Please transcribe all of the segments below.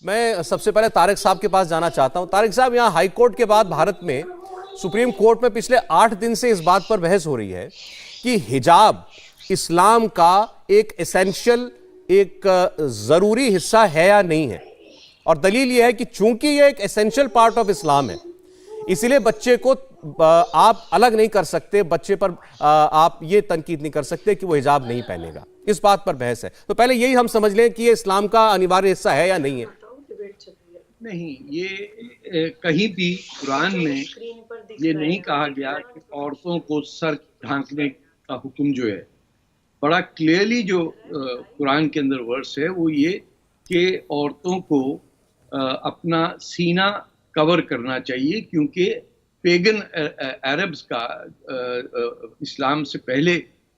मैं सबसे पहले तारिक साहब के पास जाना चाहता हूं। तारिक साहब, यहाँ हाई कोर्ट के बाद भारत में सुप्रीम कोर्ट में पिछले 8 दिन से इस बात पर बहस हो रही है कि हिजाब इस्लाम का एक एसेंशियल, एक जरूरी हिस्सा है या नहीं है। और दलील यह है कि चूंकि यह एक एसेंशियल पार्ट ऑफ इस्लाम है, इसीलिए बच्चे को आप अलग नहीं कर सकते, बच्चे पर आप ये तनकीद नहीं कर सकते कि वो हिजाब नहीं पहनेगा। इस बात पर बहस है। तो पहले यही हम समझ लें कि ये इस्लाम का अनिवार्य हिस्सा है या नहीं है। नहीं, ये कहीं भी कुरान में ये नहीं कहा गया कि औरतों को सर ढांकने का हुक्म जो है, बड़ा क्लियरली जो कुरान के अंदर वर्स है वो ये कि औरतों को अपना सीना कवर करना चाहिए, क्योंकि पेगन अरब्स का इस्लाम से पहले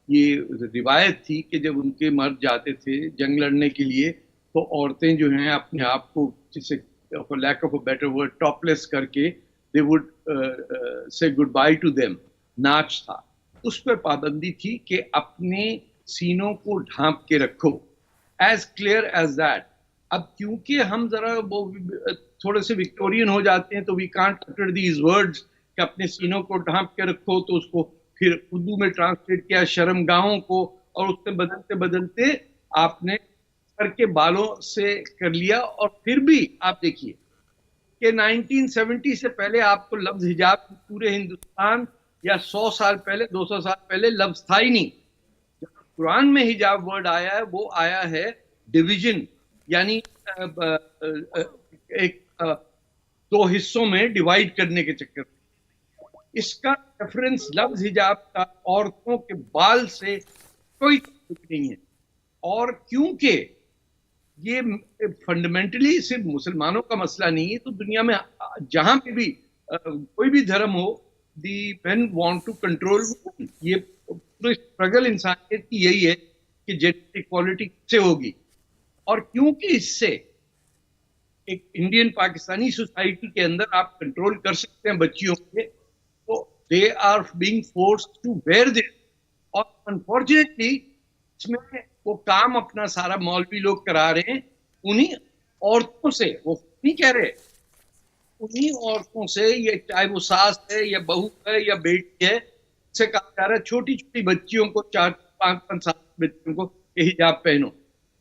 ये रिवायत थी कि जब उनके मर्द जाते थे जंग लड़ने के लिए तो औरतें जो हैं अपने आप को, जिसे for lack of a better word, topless करके they would say goodbye to them. नाच था, उस पर पाबंदी थी कि अपने सीनों को ढांप के रखो, एज क्लियर एज दैट। अब क्योंकि हम जरा वो थोड़े से विक्टोरियन हो जाते हैं तो we can't utter these words कि अपने सीनों को ढांप के रखो, तो उसको फिर उर्दू में ट्रांसलेट किया शर्मगाहों को, और उससे बदलते बदलते आपने सर के बालों से कर लिया। और फिर भी आप देखिए कि 1970 से पहले आपको लफ्ज हिजाब पूरे हिंदुस्तान, या 100 साल पहले, 200 साल पहले लफ्ज था ही नहीं। कुरान में हिजाब वर्ड आया है वो आया है डिवीजन, यानी एक दो हिस्सों में डिवाइड करने के चक्कर में। इसका रेफरेंस लफ्ज हिजाब का औरतों के बाल से कोई ताल्लुक नहीं है। और क्योंकि ये फंडामेंटली सिर्फ मुसलमानों का मसला नहीं है, तो दुनिया में जहां पे भी कोई भी धर्म हो, दी मेन वांट टू कंट्रोल। ये पूरी स्ट्रगल इंसानियत की यही है कि जेंडर इक्वालिटी कैसे होगी। और क्योंकि इससे एक इंडियन पाकिस्तानी सोसाइटी के अंदर आप कंट्रोल कर सकते हैं बच्चियों के, तो they are being forced to wear this. और अनफॉर्चुनेटली इसमें वो काम अपना सारा मौलवी लोग करा रहे हैं उन्हीं औरतों से। वो नहीं कह रहे, उन्हीं औरतों से, ये चाहे वो सास है या बहू है या बेटी है, से कहा जा रहा है छोटी छोटी बच्चियों को, 4-5 साल की बच्चियों को ये हिजाब पहनो।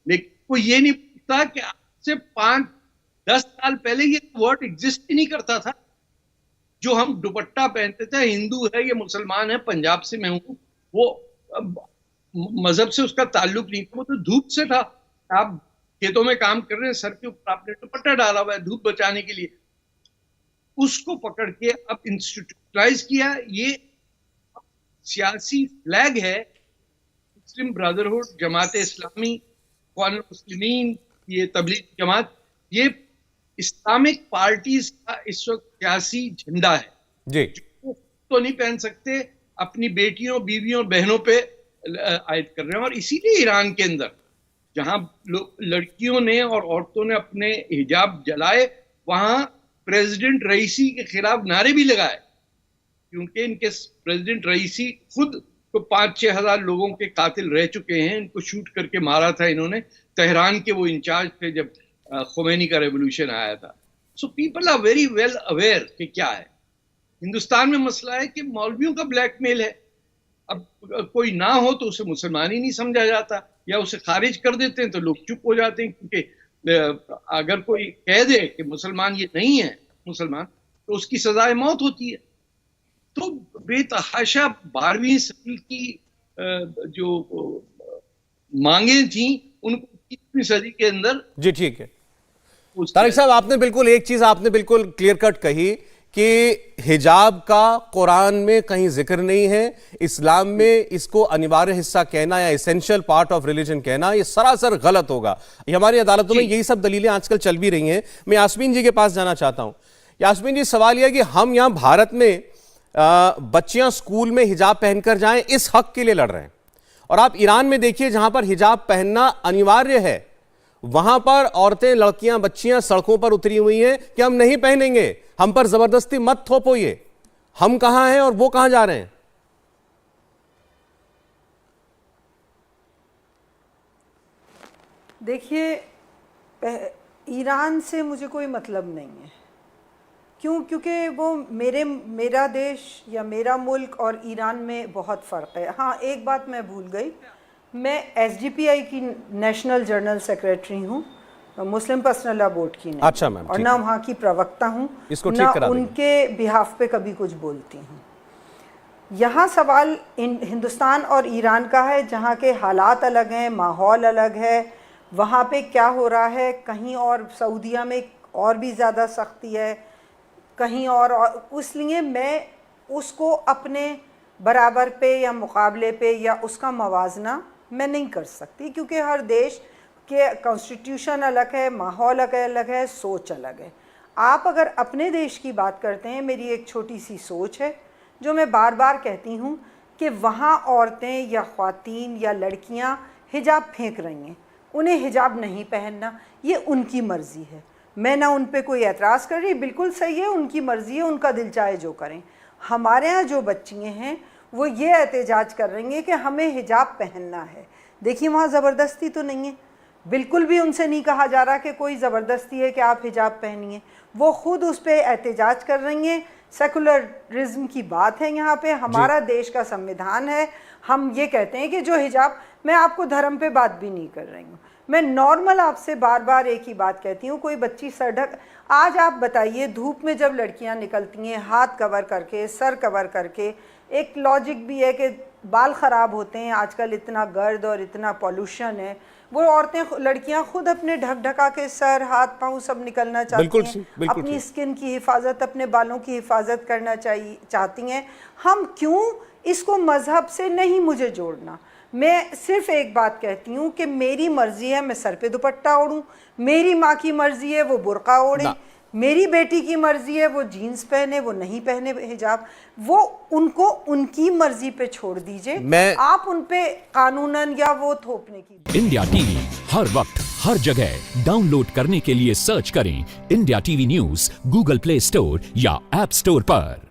लेकिन कोई ये नहीं पूछता कि आज से 5-10 साल पहले ये वर्ड एग्जिस्ट ही नहीं करता था। जो हम दुपट्टा पहनते थे, हिंदू है या मुसलमान है, पंजाब से मैं हूं, वो मजहब से उसका ताल्लुक नहीं था, वो तो धूप से था। आप खेतों में काम कर रहे हैं, सर के ऊपर आपने दुपट्टा डाला हुआ है धूप बचाने के लिए, उसको पकड़ के अब इंस्टीट्यूशनलाइज किया। ये सियासी फ्लैग है। मुस्लिम ब्रदरहुड, जमात इस्लामी, अखवानुल मुस्लिमीन, ये तबलीग जमात, ये इस्लामिक पार्टीज का इस वक्त सियासी झंडा है जी। जो तो नहीं पहन सकते, अपनी बेटियों, बीवियों, बहनों पे आयद कर रहे हैं। और इसीलिए ईरान के अंदर जहां लड़कियों ने और औरतों ने अपने हिजाब जलाए, वहां प्रेसिडेंट रईसी के खिलाफ नारे भी लगाए, क्योंकि इनके प्रेसिडेंट रईसी खुद तो 5-6 हजार लोगों के कातिल रह चुके हैं। इनको शूट करके मारा था इन्होंने, तेहरान के वो इंचार्ज थे जब खुमैनी का रेवोल्यूशन आया था। So people are very well aware कि क्या है। हिंदुस्तान में मसला है कि मौलवियों का ब्लैकमेल है। अब कोई ना हो तो उसे मुसलमान ही नहीं समझा जाता, या उसे खारिज कर देते हैं तो लोग चुप हो जाते हैं, क्योंकि अगर कोई कह दे कि मुसलमान ये नहीं है मुसलमान, तो उसकी सजाए मौत होती है। तो बेतहाशा 12वीं सदी की जो मांगे थी, उनको 20वीं सदी के अंदर। जी ठीक है तारिक साहब, आपने बिल्कुल एक चीज आपने बिल्कुल क्लियर कट कही कि हिजाब का कुरान में कहीं जिक्र नहीं है। इस्लाम में इसको अनिवार्य हिस्सा कहना या एसेंशियल पार्ट ऑफ रिलीजन कहना, ये सरासर गलत होगा। ये हमारी अदालतों में यही सब दलीलें आजकल चल भी रही हैं। मैं यास्मीन जी के पास जाना चाहता हूं। यास्मीन जी, सवाल यह कि हम यहां भारत में बच्चियां स्कूल में हिजाब पहनकर जाएं, इस हक के लिए लड़ रहे हैं। और आप ईरान में देखिए, जहां पर हिजाब पहनना अनिवार्य है, वहां पर औरतें, लड़कियां, बच्चियां सड़कों पर उतरी हुई हैं कि हम नहीं पहनेंगे, हम पर जबरदस्ती मत थोपो। ये हम कहां हैं और वो कहां जा रहे हैं? देखिए, ईरान से मुझे कोई मतलब नहीं है। क्योंकि वो मेरा देश या मेरा मुल्क और ईरान में बहुत फ़र्क है। हाँ, एक बात मैं भूल गई, मैं SGPI की नेशनल जनरल सेक्रेटरी हूँ, मुस्लिम पर्सनल लॉ बोर्ड की नहीं। अच्छा मैम, और ना वहाँ की प्रवक्ता हूँ, इसको ना ठीक करा देंगे। उनके बिहाफ पे कभी कुछ बोलती हूँ। यहाँ सवाल हिंदुस्तान और ईरान का है, जहाँ के हालात अलग हैं, माहौल अलग है, वहाँ पे क्या हो रहा है। कहीं और सऊदीया में और भी ज़्यादा सख्ती है, कहीं और इसलिए मैं उसको अपने बराबर पे या मुकाबले पे या उसका मवाजना मैं नहीं कर सकती, क्योंकि हर देश के कॉन्स्टिट्यूशन अलग है, माहौल अलग है, सोच अलग है। आप अगर अपने देश की बात करते हैं, मेरी एक छोटी सी सोच है जो मैं बार बार कहती हूँ कि वहाँ औरतें या ख़वातीन या लड़कियाँ हिजाब फेंक रही हैं, उन्हें हिजाब नहीं पहनना, ये उनकी मर्ज़ी है। मैं ना उन पे कोई एतराज़ कर रही, बिल्कुल सही है, उनकी मर्ज़ी है, उनका दिल चाहे जो करें। हमारे यहाँ जो बच्चियाँ हैं वो ये एहतजाज कर रही हैं कि हमें हिजाब पहनना है। देखिए, वहाँ ज़बरदस्ती तो नहीं है, बिल्कुल भी उनसे नहीं कहा जा रहा कि कोई ज़बरदस्ती है कि आप हिजाब पहनिए। वो ख़ुद उस पर एहतजाज कर रही हैं। सेकुलरिज्म की बात है यहाँ पे, हमारा देश का संविधान है। हम ये कहते हैं कि जो हिजाब, मैं आपको धर्म पे बात भी नहीं कर रही हूँ, मैं नॉर्मल आपसे बार बार एक ही बात कहती हूँ। कोई बच्ची सर ढक, आज आप बताइए, धूप में जब लड़कियाँ निकलती हैं हाथ कवर करके, सर कवर करके, एक लॉजिक भी है कि बाल ख़राब होते हैं, आजकल इतना गर्द और इतना पॉल्यूशन है, वो औरतें लड़कियां खुद अपने ढक ढका के सर हाथ पाँव सब निकलना चाहती हैं, अपनी स्किन की हिफाजत, अपने बालों की हिफाजत करना चाहती हैं। हम क्यों इसको मज़हब से नहीं मुझे जोड़ना। मैं सिर्फ एक बात कहती हूँ कि मेरी मर्ज़ी है मैं सर पे दुपट्टा ओढ़ूँ, मेरी माँ की मर्ज़ी है वो बुर्का ओढ़े, मेरी बेटी की मर्ज़ी है वो जीन्स पहने, वो नहीं पहने हिजाब, वो उनको उनकी मर्ज़ी पे छोड़ दीजिए। आप उन पे कानूनन या वो थोपने की। इंडिया टीवी हर वक्त हर जगह डाउनलोड करने के लिए सर्च करें India TV news Google play store या ऐप स्टोर पर।